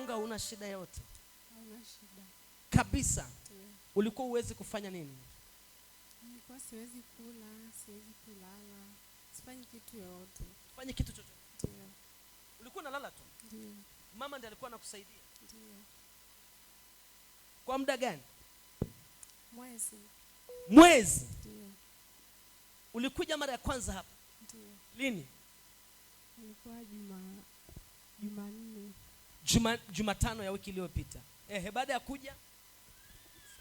mgongo una shida yote? Hauna shida Kabisa. Ulikuwa uwezi kufanya nini? Nilikuwa siwezi kula, siwezi kulala, sifanyi kitu yote. Fanye kitu chochote? Ndio. Ulikuwa unalala tu? Ndio. Mama ndiye alikuwa anakusaidia? Ndio. Kwa muda gani? Mwezi. Ndio. Ulikuja mara ya kwanza hapa? Ndio. Lini? Ilikuwa Jumatano ya wiki iliyopita. Baada ya kuja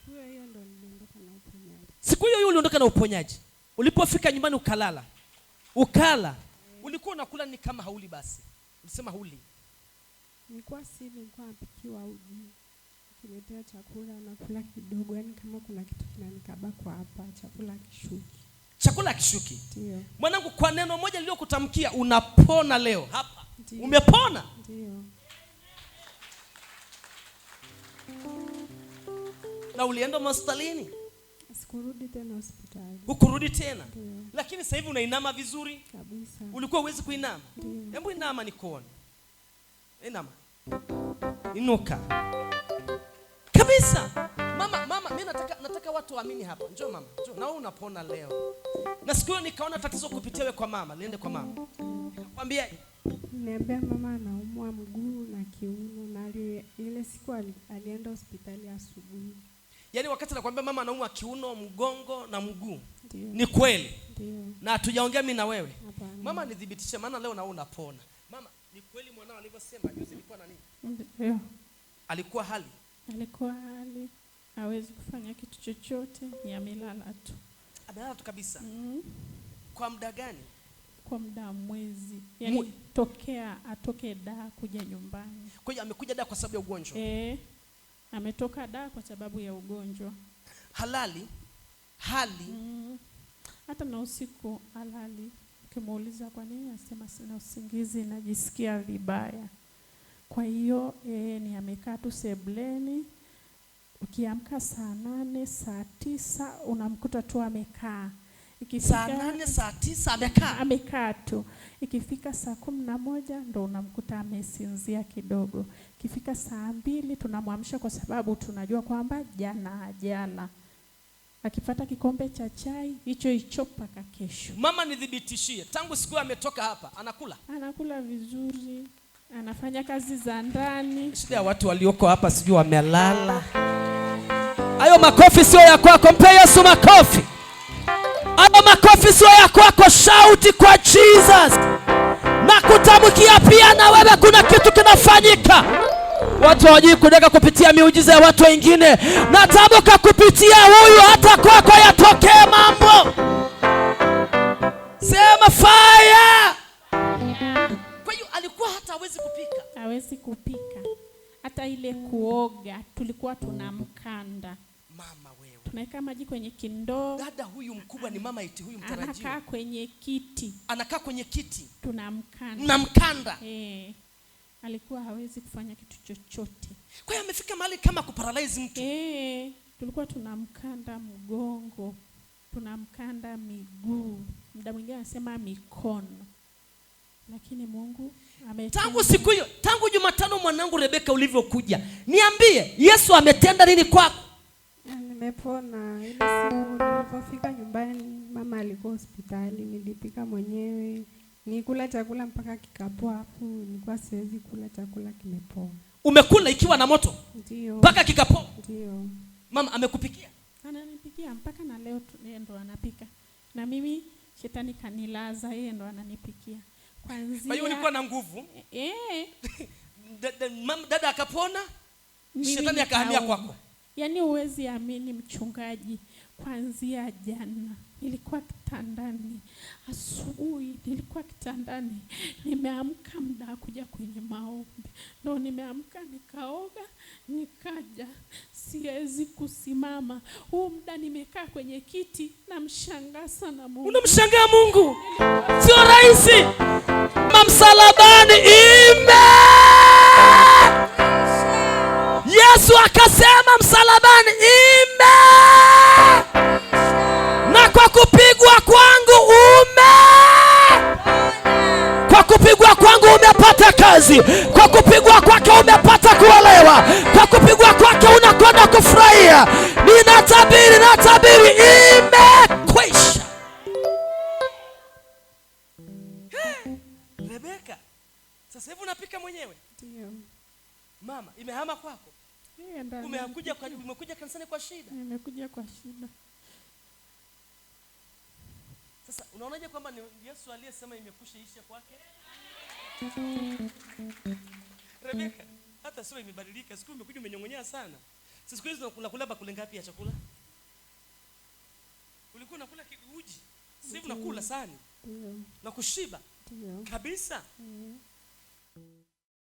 siku hiyo ndo niliondoka na uponyaji. Siku hiyo uliondoka na uponyaji. Ulipofika nyumbani ukalala. Ukala. Ulikuwa unakula ni kama hauli basi. Ulisema hauli. Nilikuwa napikiwa uji. Kiletea chakula na kula kidogo, yani kama kuna kitu kinanikaba kwa hapa, chakula kishuki. Chakula kishuki. Ndio. Mwanangu, kwa neno moja niliyokutamkia unapona leo hapa. Ndiyo. Umepona? Ndio. Na ulienda hospitalini? Sikurudi tena hospitali. Hukurudi tena? Ndiyo. Lakini sasa hivi unainama vizuri? Kabisa. Ulikuwa huwezi kuinama? Ndiyo. Hebu inama nikuone. Inama. Inuka. Kabisa. Mama, mimi nataka watu waamini hapa. Njoo mama, njoo. Na wewe unapona leo. Na siku hiyo nikaona tatizo kupitia kwa mama, liende kwa mama. Nikamwambia, niambia mama anaumwa mguu na kiuno, na ile siku alienda hospitali asubuhi. Yaani wakati nakwambia mama anaumwa kiuno, mgongo na mguu. Ndiyo. Ni kweli? Ndiyo. Na hatujaongea mimi na wewe. Hapana. Mama nidhibitishe, maana leo na unapona. Mama, ni kweli mwanao alivyosema juzi alikuwa na nini? Ndio. Alikuwa hali hawezi kufanya kitu chochote, ni amelala tu. Amelala tu kabisa. Kwa muda gani? Kwa muda mwezi. Yaani tokea atoke Dar kuja nyumbani. Kwa hiyo amekuja Dar kwa sababu ya ugonjwa? Ametoka Dar kwa sababu ya ugonjwa. Hali hata na usiku halali. Ukimuuliza kwa nini, anasema sina usingizi, najisikia vibaya. Kwa hiyo ni amekaa tu sebuleni. Ukiamka saa 8, saa 9 unamkuta tu amekaa. Saa 8, saa 9 amekaa tu. Ikifika saa 11 ndo unamkuta amesinzia kidogo. Ikifika saa 2 tunamwamsha kwa sababu tunajua kwamba jana hajala. Akipata kikombe cha chai hicho mpaka kesho. Mama nidhibitishie, tangu siku ametoka hapa anakula vizuri, anafanya kazi za ndani. Shida ya watu walioko hapa sijui wamelala. Hayo makofi sio ya kwako, mpe Yesu makofi. Hayo makofi sio ya kwako, shauti kwa Jesus. Na kutamkia pia na wewe kuna kitu kinafanyika. Watu hawajui kudeka kupitia miujiza ya watu wengine. Natamka kupitia huyu hata kwako yatokee mambo. Sema fire. Kwa hiyo alikuwa hata hawezi kupika. Hata ile kuoga tulikuwa tunamkanda. Mama wewe. Tunaweka maji kwenye kindoo. Dada huyu mkubwa ni mama eti huyu mtarajiwa. Anakaa kwenye kiti. Tunamkanda. Mnamkanda. Alikuwa hawezi kufanya kitu chochote. Kwa hiyo amefika mahali kama kuparalyze mtu. Tulikuwa tunamkanda mgongo, tunamkanda miguu, muda mwingine anasema mikono. Lakini Mungu tangu siku hiyo, tangu Jumatano mwanangu Rebeka ulivyokuja, niambie Yesu ametenda nini kwako? Nimepona. Ile siku nilipofika nyumbani mama alikuwa hospitali, nilipika mwenyewe. Nikula chakula mpaka kikapoa, hapo nilikuwa siwezi kula chakula kimepoa. Umekula ikiwa na moto? Ndio. Mpaka kikapoa? Ndio. Mama amekupikia? Ananipikia mpaka na leo yeye ndo anapika. Na mimi shetani kanilaza, yeye ndo ananipikia. Kwanza kwa hiyo ulikuwa na nguvu? Dada akapona, shetani akahamia kwako. Yaani uwezi amini mchungaji, kuanzia jana nilikuwa kitandani, asubuhi nilikuwa kitandani, nimeamka muda kuja kwenye maombi. Ndio nimeamka nikaoga, nikaja, siwezi kusimama. Huu muda nimekaa kwenye kiti, namshangaa sana Mungu. Unamshangaa Mungu? Sio rahisi. Msalabani Yesu akasema msalabani na kwa kupigwa kwangu kwa kupigwa kwangu umepata kazi, kwa kupigwa kwake umepata kuolewa. Rebeka, sasa hivi unapika mwenyewe? Ndio. Mama, imehama kwako? Umekuja kanisani kwa shida? Nimekuja kwa shida. Sasa unaonaje kwamba ni Yesu aliyesema imekusha isha kwake? Rebeka, hata sio imebadilika. Siku umekuja umenyong'onyea sana. Sasa siku hizo unakula bakuli ngapi ya chakula? Ulikuwa unakula uji. Sasa hivi unakula sana. Na kushiba. Kabisa.